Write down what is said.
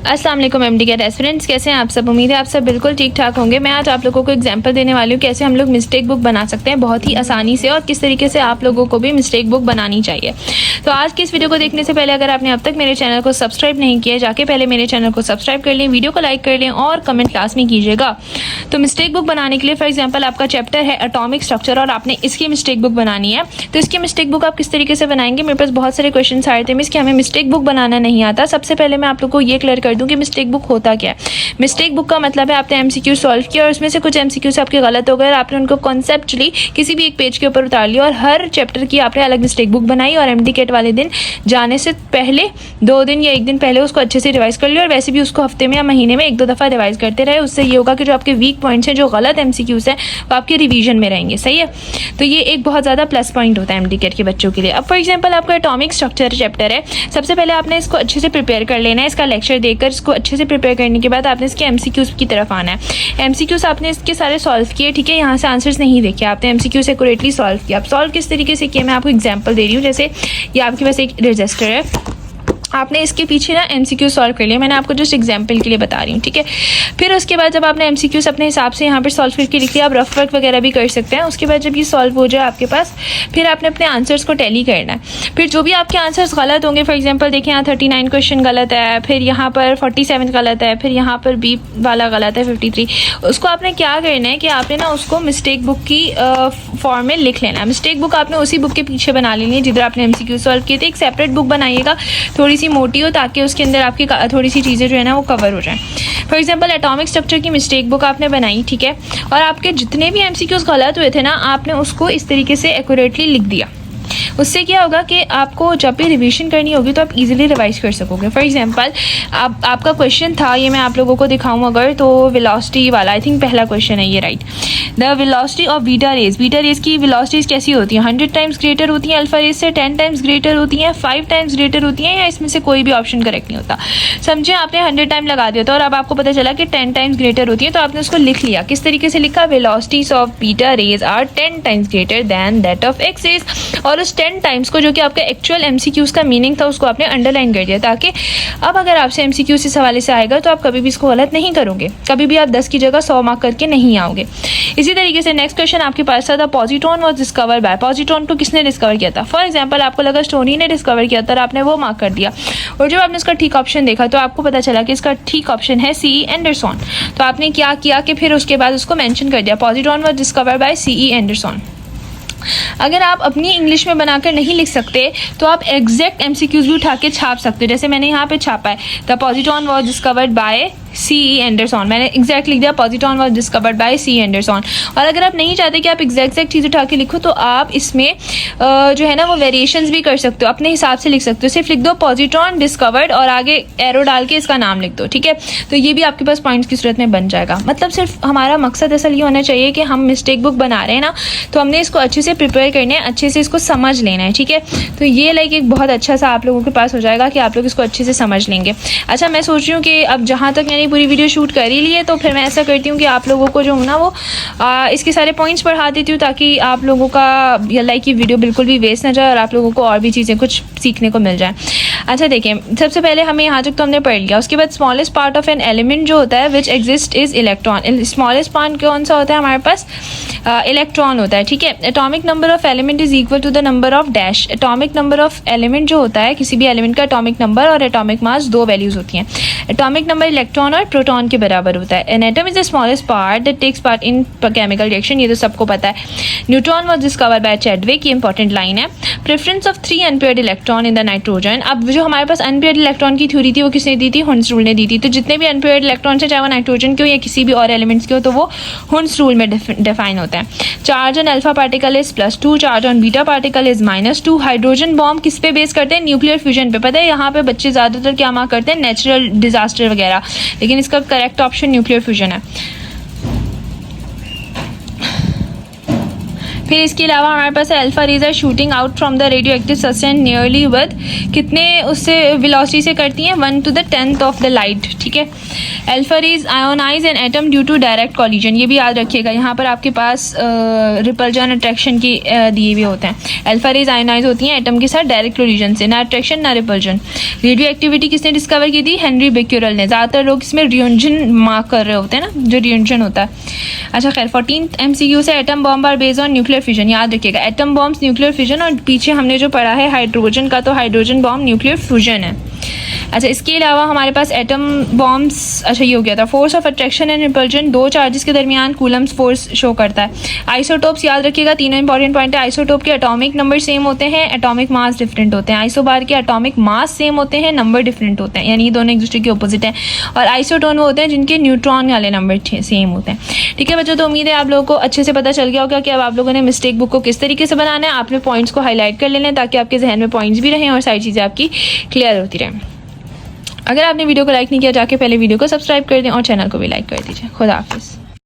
अस्सलाम वालेकुम एमडी के रेस्टोरेंट्स, कैसे हैं आप सब। उम्मीद है आप सब बिल्कुल ठीक ठाक होंगे। मैं आज आप लोगों को एग्जांपल देने वाली हूँ कैसे हम लोग मिस्टेक बुक बना सकते हैं बहुत ही आसानी से, और किस तरीके से आप लोगों को भी मिस्टेक बुक बनानी चाहिए। तो आज की इस वीडियो को देखने से पहले अगर आपने अब तक मेरे चैनल को सब्सक्राइब नहीं किया, जाके पहले मेरे चैनल को सब्सक्राइब कर लें, वीडियो को लाइक कर लें और कमेंट क्लास में कीजिएगा। तो मिस्टेक बुक बनाने के लिए फॉर एग्जाम्पल आपका चैप्टर है एटॉमिक स्ट्रक्चर और आपने इसकी मिस्टेक बुक बनानी है। तो इसकी मिस्टेक बुक आप किस तरीके से बनाएंगे, मेरे पास बहुत सारे क्वेश्चन आए थे मिस कि हमें मिस्टेक बुक बनाना नहीं आता। सबसे पहले मैं आप लोग को ये क्लियर कर दूं कि मिस्टेक बुक होता क्या है। मिस्टेक बुक का मतलब है आपने एमसीक्यू सॉल्व किया और उसमें से कुछ एमसीक्यू से आपके गलत हो गए और आपने उनको कॉन्सेप्चुअली किसी भी एक पेज के ऊपर उतार लिया और हर चैप्टर की आपने अलग मिस्टेक बुक बनाई और एमडी कैट वाले दिन जाने से पहले 2 दिन या 1 दिन पहले उसको अच्छे से रिवाइज कर लिया और वैसे भी उसको हफ्ते में या महीने में 1-2 दफ़ा रिवाइज करते रहे। उससे ये होगा कि जो आपके वीक पॉइंट्स हैं, जो गलत एमसीक्यूज हैं, वो आपके रिवीजन में रहेंगे। सही है, तो ये एक बहुत ज़्यादा प्लस पॉइंट होता है एमडी कैट के बच्चों के लिए। अब फॉर एग्जाम्पल आपका एटॉमिक स्ट्रक्चर चैप्टर है, सबसे पहले आपने इसको अच्छे से प्रिपेयर कर लेना है। इसका लेक्चर देखकर इसको अच्छे से प्रिपेयर करने के बाद आपने इसके एमसीक्यूज की तरफ आना है। एमसीक्यूज आपने इसके सारे सॉल्व किए, ठीक है, यहाँ से आंसर्स नहीं देखे, आपने एमसीक्यूज एक्यूरेटली सॉल्व किया। अब सॉल्व किस तरीके से किया मैं आपको एग्जांपल दे रही हूँ। जैसे ये आपके पास एक रजिस्टर है, आपने इसके पीछे ना एमसीक्यू सॉल्व कर लिया, मैंने आपको जस्ट एग्जांपल के लिए बता रही हूँ, ठीक है। फिर उसके बाद जब आपने एमसीक्यूज अपने हिसाब से यहाँ पर सॉल्व करके लिख लिया, आप रफ वर्क वगैरह भी कर सकते हैं। उसके बाद जब ये सॉल्व हो जाए आपके पास, फिर आपने अपने आंसर्स को टैली करना है। फिर जो भी आपके आंसर्स गलत होंगे, फॉर एग्जाम्पल देखें यहाँ 39 क्वेश्चन गलत है, फिर यहाँ पर 47 गलत है, फिर यहाँ पर बी वाला गलत है 53, उसको आपने क्या करना है कि आपने ना उसको मिस्टेक बुक की फॉर्म में लिख लेना है। मिस्टेक बुक आपने उसी बुक के पीछे बना लेनी है जिधर आपने एमसीक्यू सॉल्व किए थे। एक सेपरेट बुक बनाइएगा, थोड़ी सी मोटी हो, ताकि उसके अंदर आपकी थोड़ी सी चीज़ें जो है ना वो कवर हो जाएं। फॉर एग्जांपल एटॉमिक स्ट्रक्चर की मिस्टेक बुक आपने बनाई, ठीक है, और आपके जितने भी एमसीक्यूज गलत हुए थे ना, आपने उसको इस तरीके से एक्यूरेटली लिख दिया। उससे क्या होगा कि आपको जब भी रिवीजन करनी होगी तो आप इजीली रिवाइज कर सकोगे। फॉर एग्जांपल आपका क्वेश्चन था, ये मैं आप लोगों को दिखाऊं अगर, तो वेलोसिटी वाला, आई थिंक पहला क्वेश्चन है ये, right. The velocity of beta raise, beta raise की वेलोसिटीज कैसी होती हैं, 100 टाइम्स ग्रेटर होती हैं अल्फा रेज से, 10 टाइम्स ग्रेटर होती हैं, 5 टाइम्स ग्रेटर होती हैं, या इसमें से कोई भी ऑप्शन करेक्ट नहीं होता। समझे, आपने 100 टाइम लगा दिया था और अब आपको पता चला कि 10 टाइम्स ग्रेटर होती है, तो आपने उसको लिख लिया। किस तरीके से लिखा, velocities of beta rays are 10 times greater than that of X rays, और उस 10 टाइम्स को जो कि आपका एक्चुअल एमसीक्यूज का मीनिंग था उसको आपने अंडरलाइन कर दिया, ताकि अब अगर आपसे एमसीक्यूज इस हवाले से आएगा तो आप कभी भी इसको गलत नहीं करोगे, कभी भी आप 10 की जगह 100 मार्क करके नहीं आओगे। इसी तरीके से नेक्स्ट क्वेश्चन आपके पास था, positron was discover bye, positron को किसने डिस्कवर किया था। फॉर एग्जांपल आपको लगा स्टोनी ने डिस्कवर किया था, आपने वो मार्क कर दिया, और जब आपने इसका ठीक ऑप्शन देखा तो आपको पता चला कि इसका ठीक ऑप्शन है सीई एंडरसन। तो आपने क्या किया कि फिर उसके बाद उसको मेंशन कर दिया, positron was discover by CE Anderson. अगर आप अपनी इंग्लिश में बनाकर नहीं लिख सकते तो आप एग्जैक्ट एमसीक्यूज भी उठा के छाप सकते हो। जैसे मैंने यहाँ पे छापा है, the positron was discovered by CE Anderson, मैंने एग्जैक्ट लिख दिया positron was discovered by CE Anderson. और अगर आप नहीं चाहते कि आप एग्जैक्ट चीज़ उठा के लिखो तो आप इसमें जो है ना वो वेरिएशंस भी कर सकते हो, अपने हिसाब से लिख सकते हो। सिर्फ लिख दो पॉजिट्रॉन डिस्कवर्ड और आगे एरो डाल के इसका नाम लिख दो, ठीक है, तो ये भी आपके पास पॉइंट्स की सूरत में बन जाएगा। मतलब सिर्फ हमारा मकसद असल ये होना चाहिए कि हम मिस्टेक बुक बना रहे हैं ना, तो हमने इसको अच्छे से प्रिपेयर करना है, अच्छे से इसको समझ लेना है, ठीक है। तो ये लाइक एक बहुत अच्छा सा आप लोगों के पास हो जाएगा कि आप लोग इसको अच्छे से समझ लेंगे। अच्छा, मैं सोच रही हूँ कि अब जहाँ तक मैंने पूरी वीडियो शूट कर ही ली है, तो फिर मैं ऐसा करती हूँ कि आप लोगों को जो हूँ ना वो इसके सारे पॉइंट्स पढ़ा देती हूँ, ताकि आप लोगों का लाइक ये वीडियो बिल्कुल भी वेस्ट ना जाए और आप लोगों को और भी चीज़ें कुछ सीखने को मिल जाए। अच्छा देखिए, सबसे पहले हमें यहाँ तक तो हमने पढ़ लिया। उसके बाद smallest part of an element जो होता है which exist is electron. Smallest part कौन सा होता है हमारे पास, इलेक्ट्रॉन होता है, ठीक है। Atomic number of element is equal to the number of dash. Atomic number of element जो होता है, किसी भी एलिमेंट का एटॉमिक नंबर और एटॉमिक मास 2 वैल्यूज होती हैं। एटॉमिक नंबर इलेक्ट्रॉन और प्रोटॉन के बराबर होता है। An atom is the smallest part that takes part in chemical reaction, ये तो सबको पता है। Neutron was discovered by Chadwick, ये इंपॉर्टेंट लाइन है। Preference of 3 unpaired electron in the nitrogen. अब जो हमारे पास अनपेयर्ड इलेक्ट्रॉन की थ्योरी थी वो किसने दी थी, हुन्स रूल ने दी थी। तो जितने भी अनपेयर्ड इलेक्ट्रॉन है, चाहे वो नाइट्रोजन के हो या किसी भी और एलिमेंट्स के हो, तो वो हुन्स रूल में डिफाइन होता है। Charge on alpha particle is +2, charge on beta particle is -2। Hydrogen bomb किस पे बेस करते हैं, न्यूक्लियर फ्यूजन पे। पता है यहाँ पे बच्चे ज़्यादातर क्या मार्क करते हैं, नेचुरल डिजास्टर वगैरह, लेकिन इसका करेक्ट ऑप्शन न्यूक्लियर फ्यूजन है। फिर इसके अलावा हमारे पास alpha rays are shooting out from the radioactive substance nearly with कितने उससे वेलोसिटी से करती हैं 1 to the 10th of the light, ठीक है। Alpha rays ionise an atom due to direct collision, ये भी याद रखिएगा, यहाँ पर आपके पास रिपल्जन अट्रैक्शन की दिए हुए होते हैं। अल्फा रेज आयोनाइज होती हैं एटम के साथ डायरेक्ट कॉलिजन से, ना अट्रैक्शन ना रिपल्जन। रेडियो एक्टिविटी किसने डिस्कवर की थी? हेनरी बेक्यूरेल ने। ज़्यादातर लोग इसमें रियूजन मार्क कर रहे होते हैं ना, जो रियूजन होता है। अच्छा खैर 14th MCQ से atom bomb are based on nuclear fission, याद रखिएगा एटम बॉम्ब्स न्यूक्लियर फिजन, और पीछे हमने जो पढ़ा है हाइड्रोजन का, तो हाइड्रोजन बॉम्ब न्यूक्लियर फ्यूजन है। अच्छा इसके अलावा हमारे पास एटम बॉम्ब्स, अच्छा ये हो गया था। Force of attraction and repulsion, दो चार्जेस के दरमियान कूलम्स फोर्स शो करता है। आइसोटोप्स याद रखिएगा, तीनों इंपॉर्टेंट पॉइंट है। आइसोटोप के एटॉमिक नंबर सेम होते हैं, एटॉमिक मास डिफरेंट होते हैं। आइसोबार के एटॉमिक मास सेम होते हैं, नंबर डिफरेंट होते हैं, यानी ये दोनों एक दूसरे के ऑपोजिट हैं। और आइसोटोन वो होते हैं जिनके न्यूट्रॉन वाले नंबर सेम होते हैं, ठीक है बच्चों। तो उम्मीद है आप लोगों को अच्छे से पता चल गया होगा कि अब आप लोगों ने मिस्टेक बुक को किस तरीके से बनाना है। आपने पॉइंट्स को हाईलाइट कर लेना है ताकि आपके जहन में पॉइंट्स भी रहें और सारी चीज़ें आपकी क्लियर होती रहें। अगर आपने वीडियो को लाइक नहीं किया, जाके पहले वीडियो को सब्सक्राइब कर दें और चैनल को भी लाइक कर दीजिए। खुदा हाफिज़।